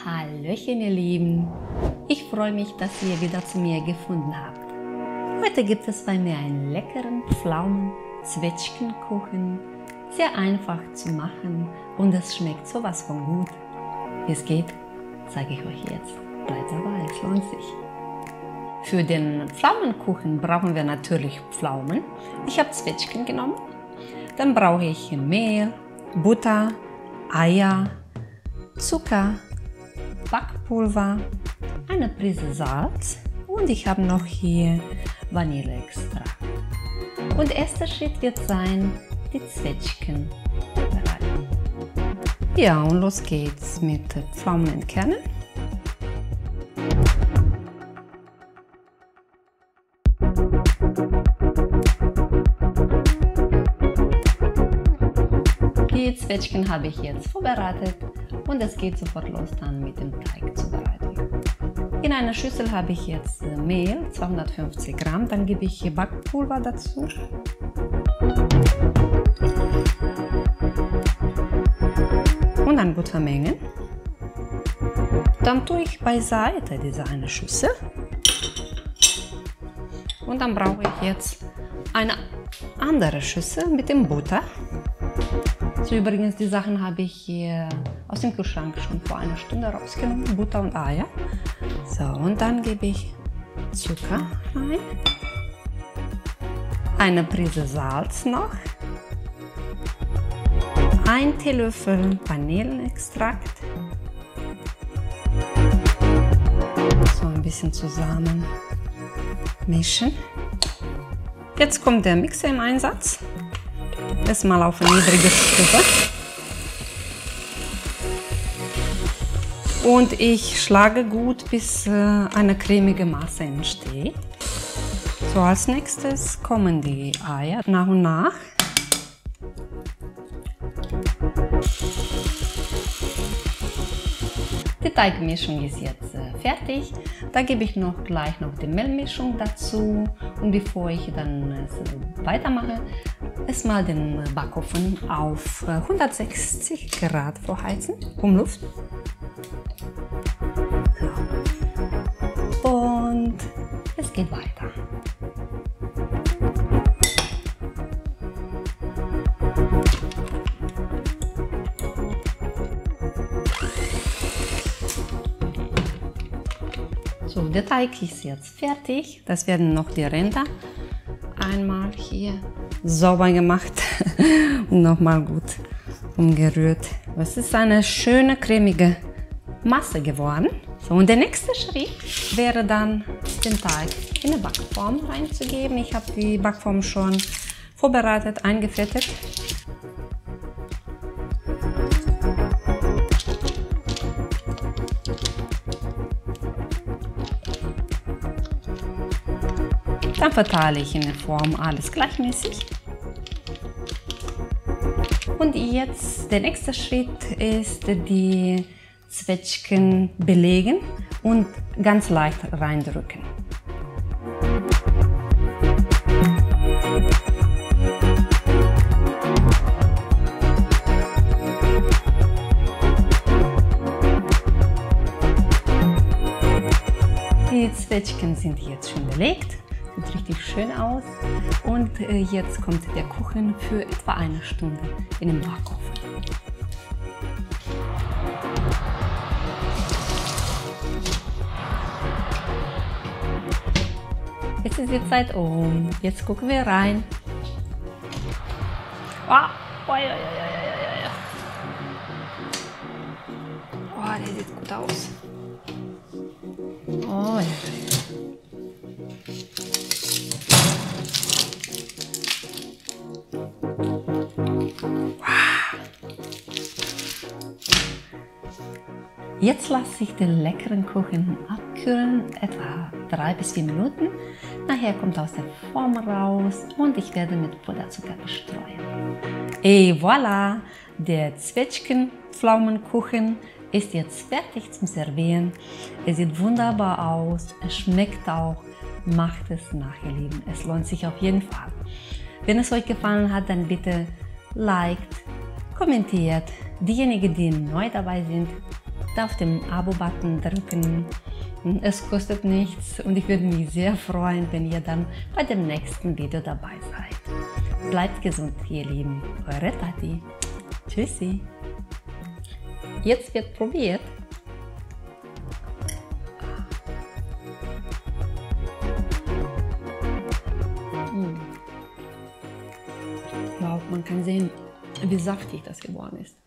Hallöchen ihr Lieben, ich freue mich, dass ihr wieder zu mir gefunden habt. Heute gibt es bei mir einen leckeren Pflaumen-Zwetschgenkuchen, sehr einfach zu machen und es schmeckt sowas von gut. Wie es geht, zeige ich euch jetzt. Bleibt dabei, es lohnt sich. Für den Pflaumenkuchen brauchen wir natürlich Pflaumen. Ich habe Zwetschgen genommen. Dann brauche ich Mehl, Butter, Eier, Zucker, Backpulver, eine Prise Salz und ich habe noch hier Vanilleextrakt. Und erster Schritt wird sein, die Zwetschgen bereiten. Ja, und los geht's mit Pflaumen entkernen. Die Zwetschgen habe ich jetzt vorbereitet und es geht sofort los dann mit dem Teigzubereitung. In einer Schüssel habe ich jetzt Mehl, 250 Gramm, dann gebe ich hier Backpulver dazu. Und dann gut vermengen. Dann tue ich beiseite diese eine Schüssel. Und dann brauche ich jetzt eine andere Schüssel mit dem Butter. So, übrigens, die Sachen habe ich hier aus dem Kühlschrank schon vor einer Stunde rausgenommen, Butter und Eier. So, und dann gebe ich Zucker rein, eine Prise Salz noch, ein Teelöffel Vanilleextrakt, so ein bisschen zusammen mischen. Jetzt kommt der Mixer im Einsatz. Erstmal auf eine niedrige Stufe. Und ich schlage gut, bis eine cremige Masse entsteht. So, als nächstes kommen die Eier nach und nach. Die Teigmischung ist jetzt fertig. Da gebe ich gleich noch die Mehlmischung dazu. Und bevor ich dann weitermache, erstmal den Backofen auf 160 Grad vorheizen, Luft. So. Und es geht weiter. So, der Teig ist jetzt fertig. Das werden noch die Ränder einmal hier sauber gemacht und nochmal gut umgerührt. Es ist eine schöne cremige Masse geworden. So, und der nächste Schritt wäre dann, den Teig in eine Backform reinzugeben. Ich habe die Backform schon vorbereitet, eingefettet. Dann verteile ich in der Form alles gleichmäßig. Und jetzt der nächste Schritt ist die Zwetschgen belegen und ganz leicht reindrücken. Die Zwetschgen sind jetzt schon belegt. Sieht richtig schön aus. Und jetzt kommt der Kuchen für etwa eine Stunde in den Backofen. Jetzt ist die Zeit um. Jetzt gucken wir rein. Oh, der sieht gut aus. Oh, ja. Jetzt lasse ich den leckeren Kuchen abkühlen, etwa 3 bis 4 Minuten. Nachher kommt aus der Form raus und ich werde mit Puderzucker bestreuen. Et voilà! Der Zwetschgen-Pflaumenkuchen ist jetzt fertig zum Servieren. Es sieht wunderbar aus, es schmeckt auch. Macht es nach, ihr Lieben. Es lohnt sich auf jeden Fall. Wenn es euch gefallen hat, dann bitte liked, kommentiert. Diejenigen, die neu dabei sind, da auf den Abo-Button drücken. Es kostet nichts und ich würde mich sehr freuen, wenn ihr dann bei dem nächsten Video dabei seid. Bleibt gesund, ihr Lieben. Eure Tati. Tschüssi. Jetzt wird probiert. Wow, man kann sehen, wie saftig das geworden ist.